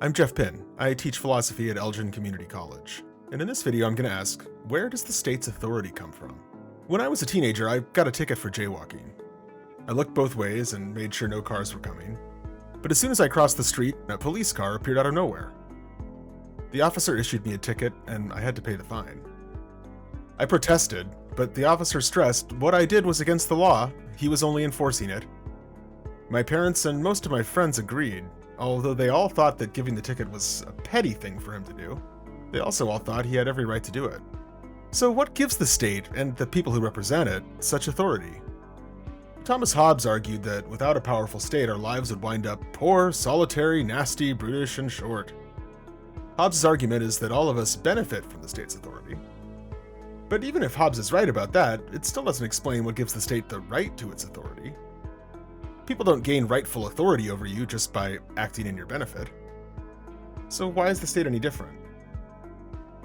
I'm Geoff Pynn. I teach philosophy at Elgin Community College. And in this video, I'm going to ask, where does the state's authority come from? When I was a teenager, I got a ticket for jaywalking. I looked both ways and made sure no cars were coming. But as soon as I crossed the street, a police car appeared out of nowhere. The officer issued me a ticket, and I had to pay the fine. I protested, but the officer stressed what I did was against the law. He was only enforcing it. My parents and most of my friends agreed, although they all thought that giving the ticket was a petty thing for him to do. They also all thought he had every right to do it. So what gives the state, and the people who represent it, such authority? Thomas Hobbes argued that without a powerful state, our lives would wind up poor, solitary, nasty, brutish, and short. Hobbes' argument is that all of us benefit from the state's authority. But even if Hobbes is right about that, it still doesn't explain what gives the state the right to its authority. People don't gain rightful authority over you just by acting in your benefit. So why is the state any different?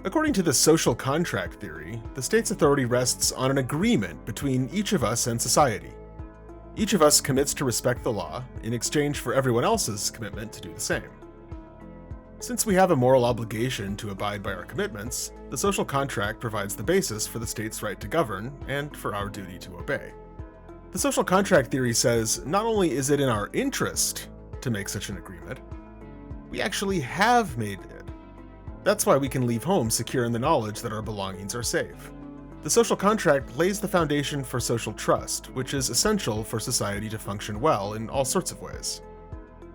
According to the social contract theory, the state's authority rests on an agreement between each of us and society. Each of us commits to respect the law in exchange for everyone else's commitment to do the same. Since we have a moral obligation to abide by our commitments, the social contract provides the basis for the state's right to govern and for our duty to obey. The social contract theory says not only is it in our interest to make such an agreement, we actually have made it. That's why we can leave home secure in the knowledge that our belongings are safe. The social contract lays the foundation for social trust, which is essential for society to function well in all sorts of ways.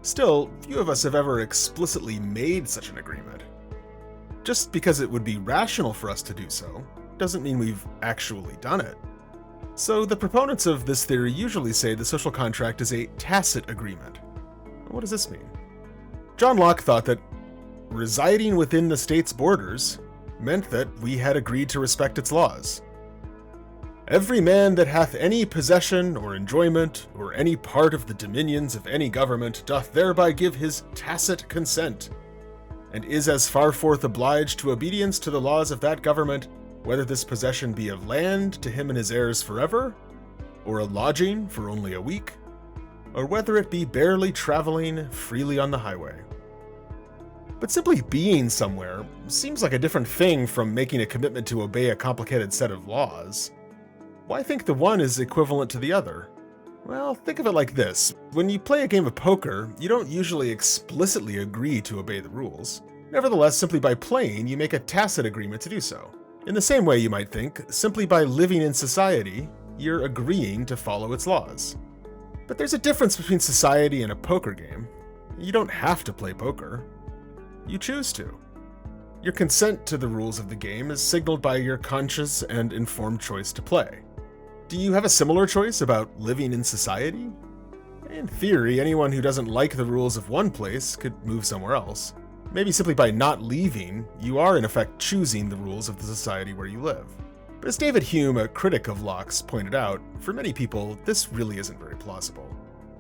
Still, few of us have ever explicitly made such an agreement. Just because it would be rational for us to do so, doesn't mean we've actually done it. So the proponents of this theory usually say the social contract is a tacit agreement. What does this mean? John Locke thought that residing within the state's borders meant that we had agreed to respect its laws. Every man that hath any possession or enjoyment, or any part of the dominions of any government, doth thereby give his tacit consent, and is as far forth obliged to obedience to the laws of that government, whether this possession be of land to him and his heirs forever, or a lodging for only a week, or whether it be barely traveling freely on the highway. But simply being somewhere seems like a different thing from making a commitment to obey a complicated set of laws. Why think the one is equivalent to the other? Well, think of it like this. When you play a game of poker, you don't usually explicitly agree to obey the rules. Nevertheless, simply by playing, you make a tacit agreement to do so. In the same way, you might think, simply by living in society, you're agreeing to follow its laws. But there's a difference between society and a poker game. You don't have to play poker. You choose to. Your consent to the rules of the game is signaled by your conscious and informed choice to play. Do you have a similar choice about living in society? In theory, anyone who doesn't like the rules of one place could move somewhere else. Maybe simply by not leaving, you are in effect choosing the rules of the society where you live. But as David Hume, a critic of Locke's, pointed out, for many people, this really isn't very plausible.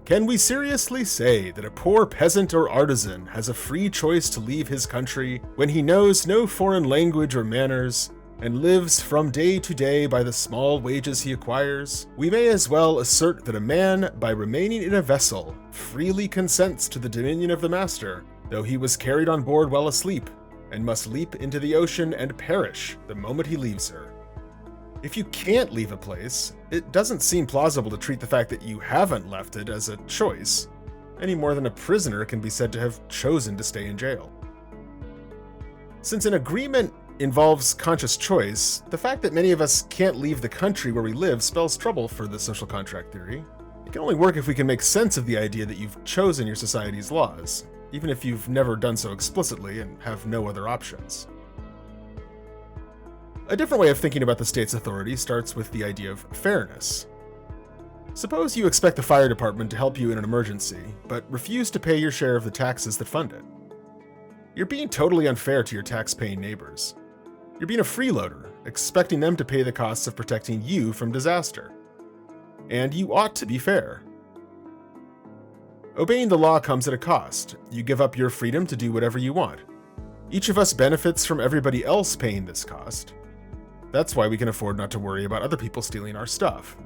Can we seriously say that a poor peasant or artisan has a free choice to leave his country when he knows no foreign language or manners, and lives from day to day by the small wages he acquires? We may as well assert that a man, by remaining in a vessel, freely consents to the dominion of the master, though he was carried on board while asleep, and must leap into the ocean and perish the moment he leaves her. If you can't leave a place, it doesn't seem plausible to treat the fact that you haven't left it as a choice, any more than a prisoner can be said to have chosen to stay in jail. Since an agreement involves conscious choice, the fact that many of us can't leave the country where we live spells trouble for the social contract theory. It can only work if we can make sense of the idea that you've chosen your society's laws, even if you've never done so explicitly and have no other options. A different way of thinking about the state's authority starts with the idea of fairness. Suppose you expect the fire department to help you in an emergency, but refuse to pay your share of the taxes that fund it. You're being totally unfair to your tax-paying neighbors. You're being a freeloader, expecting them to pay the costs of protecting you from disaster. And you ought to be fair. Obeying the law comes at a cost. You give up your freedom to do whatever you want. Each of us benefits from everybody else paying this cost. That's why we can afford not to worry about other people stealing our stuff.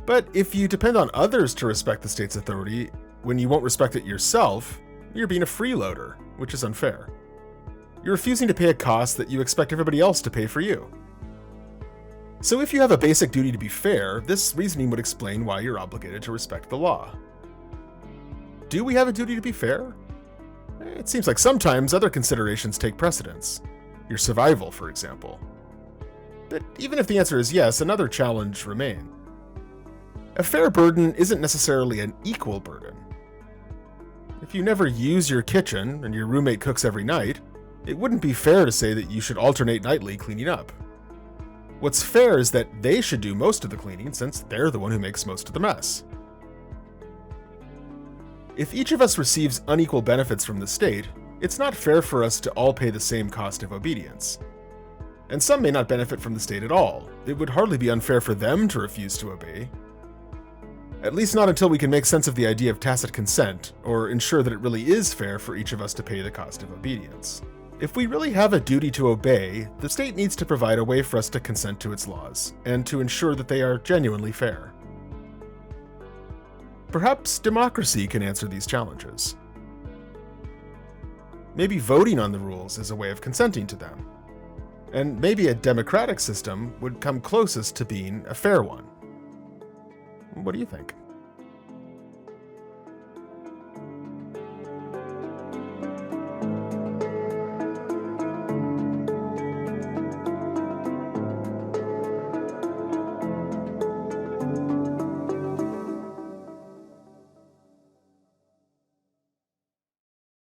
But if you depend on others to respect the state's authority when you won't respect it yourself, You're being a freeloader, which is unfair. You're refusing to pay a cost that you expect everybody else to pay for you. So if you have a basic duty to be fair, this reasoning would explain why you're obligated to respect the law. Do we have a duty to be fair? It seems like sometimes other considerations take precedence. Your survival, for example. But even if the answer is yes, another challenge remains. A fair burden isn't necessarily an equal burden. If you never use your kitchen and your roommate cooks every night, it wouldn't be fair to say that you should alternate nightly cleaning up. What's fair is that they should do most of the cleaning since they're the one who makes most of the mess. If each of us receives unequal benefits from the state, it's not fair for us to all pay the same cost of obedience. And some may not benefit from the state at all. It would hardly be unfair for them to refuse to obey. At least not until we can make sense of the idea of tacit consent, or ensure that it really is fair for each of us to pay the cost of obedience. If we really have a duty to obey, the state needs to provide a way for us to consent to its laws, and to ensure that they are genuinely fair. Perhaps democracy can answer these challenges. Maybe voting on the rules is a way of consenting to them. And maybe a democratic system would come closest to being a fair one. What do you think?